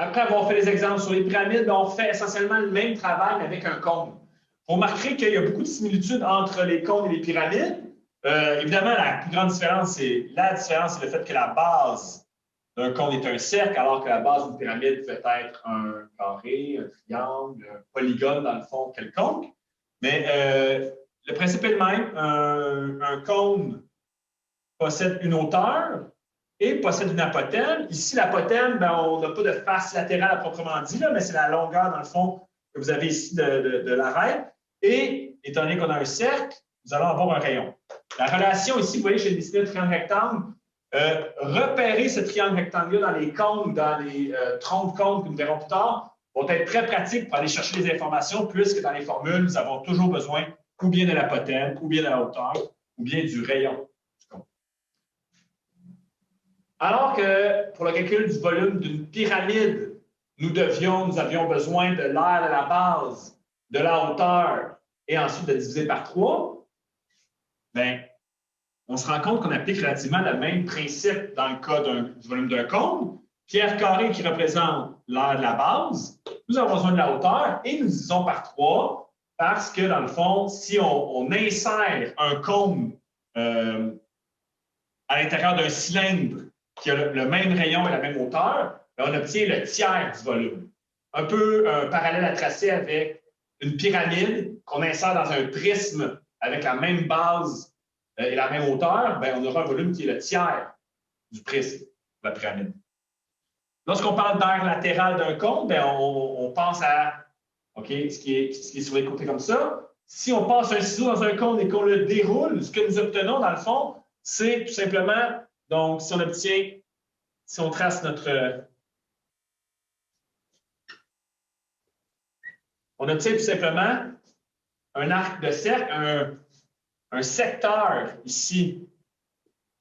Après avoir fait les exemples sur les pyramides, on fait essentiellement le même travail, mais avec un cône. Vous remarquerez qu'il y a beaucoup de similitudes entre les cônes et les pyramides. Évidemment, la plus grande différence, c'est le fait que la base d'un cône est un cercle, alors que la base d'une pyramide peut être un carré, un triangle, un polygone, dans le fond, quelconque. Mais le principe est le même. Un cône possède une hauteur et possède une apothème. Ici, l'apothème, ben, on n'a pas de face latérale à proprement dit, là, mais c'est la longueur, dans le fond, que vous avez ici de l'arête. Et, étant donné qu'on a un cercle, nous allons avoir un rayon. La relation ici, vous voyez, j'ai dessiné un triangle rectangle. Repérer ce triangle rectangle-là dans les cônes, dans les troncs de cônes que nous verrons plus tard, vont être très pratiques pour aller chercher les informations, puisque dans les formules, nous avons toujours besoin ou bien de l'apothème, ou bien de la hauteur, ou bien du rayon. Alors que pour le calcul du volume d'une pyramide, nous avions besoin de l'aire de la base, de la hauteur, et ensuite de diviser par 3, bien, on se rend compte qu'on applique relativement le même principe dans le cas du volume d'un cône. Pierre carré qui représente l'aire de la base, nous avons besoin de la hauteur et nous divisons par 3 parce que, dans le fond, si on insère un cône à l'intérieur d'un cylindre qui a le même rayon et la même hauteur, on obtient le tiers du volume. Un peu un parallèle à tracer avec une pyramide qu'on insère dans un prisme avec la même base et la même hauteur, bien, on aura un volume qui est le tiers du prisme de la pyramide. Lorsqu'on parle d'aire latérale d'un cône, bien, on pense à ce qui est sur les côtés comme ça. Si on passe un ciseau dans un cône et qu'on le déroule, ce que nous obtenons, dans le fond, c'est tout simplement, donc, si on trace on obtient tout simplement un arc de cercle, un secteur ici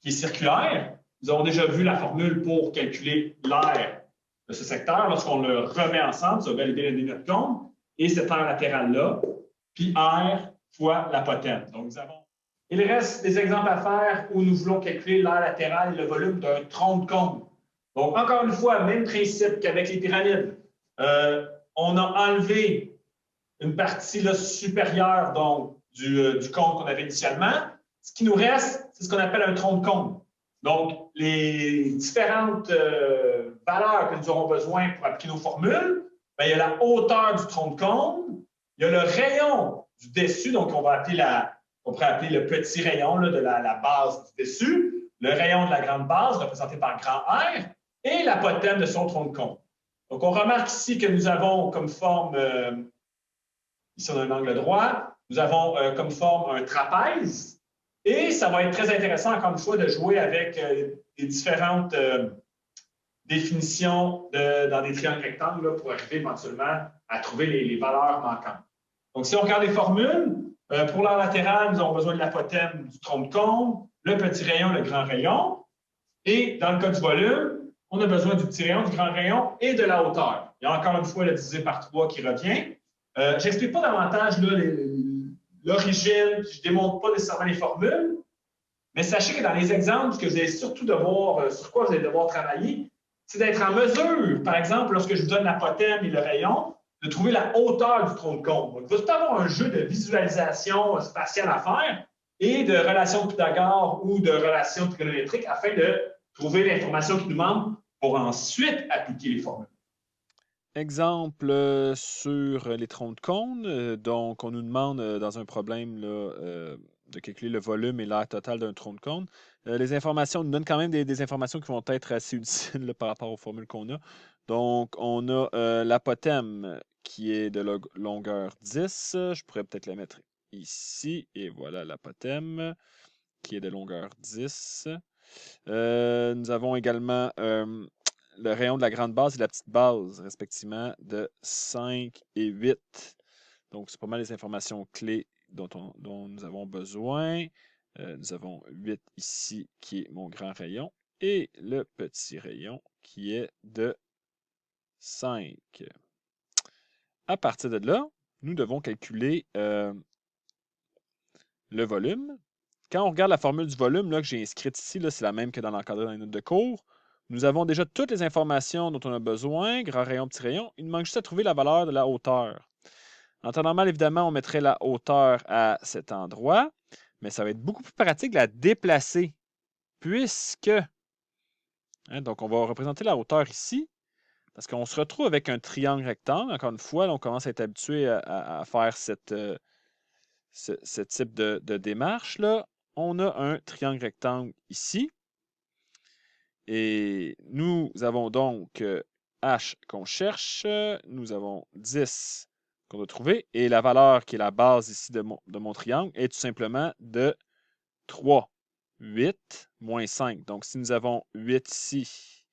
qui est circulaire. Nous avons déjà vu la formule pour calculer l'aire de ce secteur. Lorsqu'on le remet ensemble, ça va valider notre cône et cette aire latérale-là, puis R fois l'apothème. Donc, nous avons. Il reste des exemples à faire où nous voulons calculer l'aire latérale et le volume d'un tronc de cône. Donc, encore une fois, même principe qu'avec les pyramides. On a enlevé une partie là, supérieure donc, du cône qu'on avait initialement. Ce qui nous reste, c'est ce qu'on appelle un tronc de cône. Donc, les différentes valeurs que nous aurons besoin pour appliquer nos formules, bien, il y a la hauteur du tronc de cône, il y a le rayon du dessus, donc on pourrait appeler le petit rayon là, de la base du dessus, le rayon de la grande base, représenté par grand R, et l'apothème de son tronc de cône. Donc, on remarque ici que nous avons comme forme, ici on a un angle droit, nous avons comme forme un trapèze, et ça va être très intéressant, encore une fois, de jouer avec les différentes définitions dans des triangles rectangles là, pour arriver éventuellement à trouver les valeurs manquantes. Donc, si on regarde les formules, pour l'aire latérale, nous avons besoin de l'apothème du tronc de cône, le petit rayon, le grand rayon. Et dans le cas du volume, on a besoin du petit rayon, du grand rayon et de la hauteur. Il y a encore une fois le divisé par 3 qui revient. Je n'explique pas davantage l'origine, je ne démontre pas nécessairement les formules, mais sachez que dans les exemples, ce que vous allez surtout devoir, sur quoi vous allez devoir travailler, c'est d'être en mesure, par exemple, lorsque je vous donne l'apothème et le rayon, de trouver la hauteur du tronc de cône. Donc, il va tout avoir un jeu de visualisation spatiale à faire et de relations de Pythagore ou de relations trigonométriques afin de trouver l'information qui nous manque pour ensuite appliquer les formules. Exemple sur les troncs de cône. Donc, on nous demande dans un problème là, de calculer le volume et l'aire totale d'un tronc de cône. Les informations nous donnent quand même des informations qui vont être assez utiles là, par rapport aux formules qu'on a. Donc, on a l'apothème qui est de longueur 10. Je pourrais peut-être la mettre ici. Et voilà l'apothème qui est de longueur 10. Nous avons également le rayon de la grande base et la petite base, respectivement, de 5 et 8. Donc, c'est pas mal les informations clés dont nous avons besoin. Nous avons 8 ici, qui est mon grand rayon, et le petit rayon, qui est de 5. À partir de là, nous devons calculer le volume. Quand on regarde la formule du volume là, que j'ai inscrite ici, c'est la même que dans l'encadré dans les notes de cours. Nous avons déjà toutes les informations dont on a besoin, grand rayon, petit rayon. Il nous manque juste à trouver la valeur de la hauteur. En temps normal, évidemment, on mettrait la hauteur à cet endroit, mais ça va être beaucoup plus pratique de la déplacer, puisque, donc on va représenter la hauteur ici, parce qu'on se retrouve avec un triangle rectangle. Encore une fois, là, on commence à être habitué à faire ce type de démarche. Là. On a un triangle rectangle ici. Et nous avons donc H qu'on cherche. Nous avons 10 qu'on doit trouver. Et la valeur qui est la base ici de mon triangle est tout simplement de 3. 8 moins 5. Donc, si nous avons 8 ici,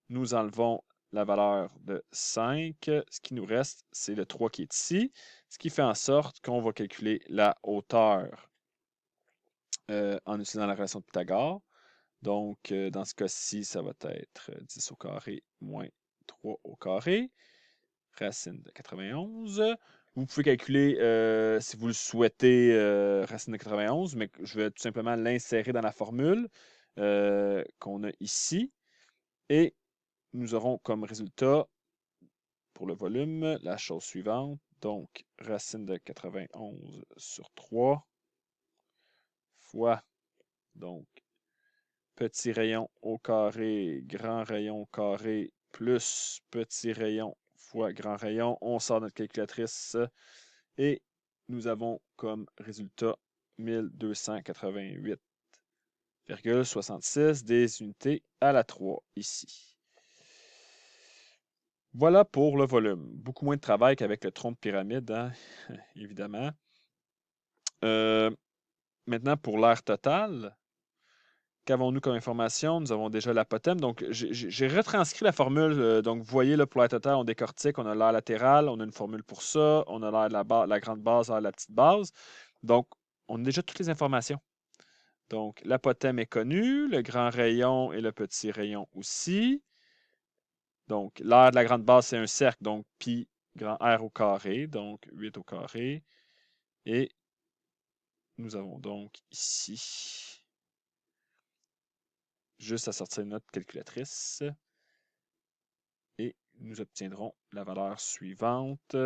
nous enlevons la valeur de 5. Ce qui nous reste, c'est le 3 qui est ici. Ce qui fait en sorte qu'on va calculer la hauteur en utilisant la relation de Pythagore. Donc, dans ce cas-ci, ça va être 10 au carré moins 3 au carré, racine de 91. Vous pouvez calculer, si vous le souhaitez, racine de 91, mais je vais tout simplement l'insérer dans la formule qu'on a ici. Et nous aurons comme résultat, pour le volume, la chose suivante. Donc, racine de 91 sur 3 fois, donc, petit rayon au carré, grand rayon au carré, plus petit rayon fois grand rayon. On sort notre calculatrice et nous avons comme résultat 1288,66 des unités à la 3 ici. Voilà pour le volume. Beaucoup moins de travail qu'avec le tronc de pyramide, hein? Évidemment. Maintenant, pour l'aire totale, qu'avons-nous comme information? Nous avons déjà l'apothème. Donc, j'ai retranscrit la formule. Donc, vous voyez, là, pour l'aire totale, on décortique. On a l'aire latérale. On a une formule pour ça. On a l'aire de la grande base, l'aire de la petite base. Donc, on a déjà toutes les informations. Donc, l'apothème est connu. Le grand rayon et le petit rayon aussi. Donc, l'aire de la grande base, c'est un cercle. Donc, pi grand R au carré. Donc, 8 au carré. Et nous avons donc ici... juste à sortir notre calculatrice. Et nous obtiendrons la valeur suivante,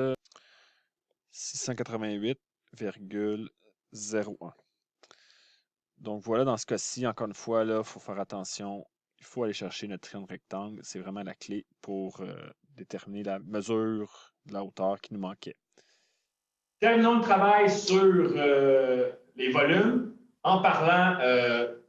688,01. Donc voilà, dans ce cas-ci, encore une fois, il faut faire attention. Il faut aller chercher notre triangle rectangle. C'est vraiment la clé pour déterminer la mesure de la hauteur qui nous manquait. Terminons le travail sur les volumes en parlant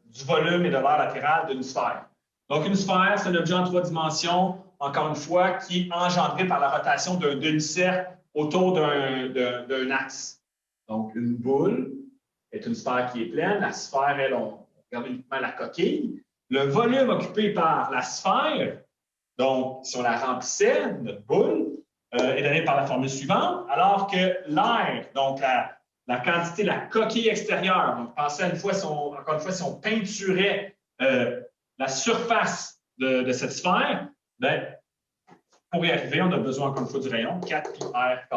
du volume et de l'aire latérale d'une sphère. Donc, une sphère, c'est un objet en 3 dimensions, encore une fois, qui est engendré par la rotation d'un demi-cercle autour d'un axe. Donc, une boule est une sphère qui est pleine. La sphère, elle, on regarde uniquement la coquille. Le volume occupé par la sphère, donc, si on la remplissait, notre boule, est donné par la formule suivante, alors que l'air, donc la quantité de la coquille extérieure, donc pensez à une fois, encore une fois, si on peinturait la surface de cette sphère, bien, pour y arriver, on a besoin encore une fois du rayon, 4 pi r².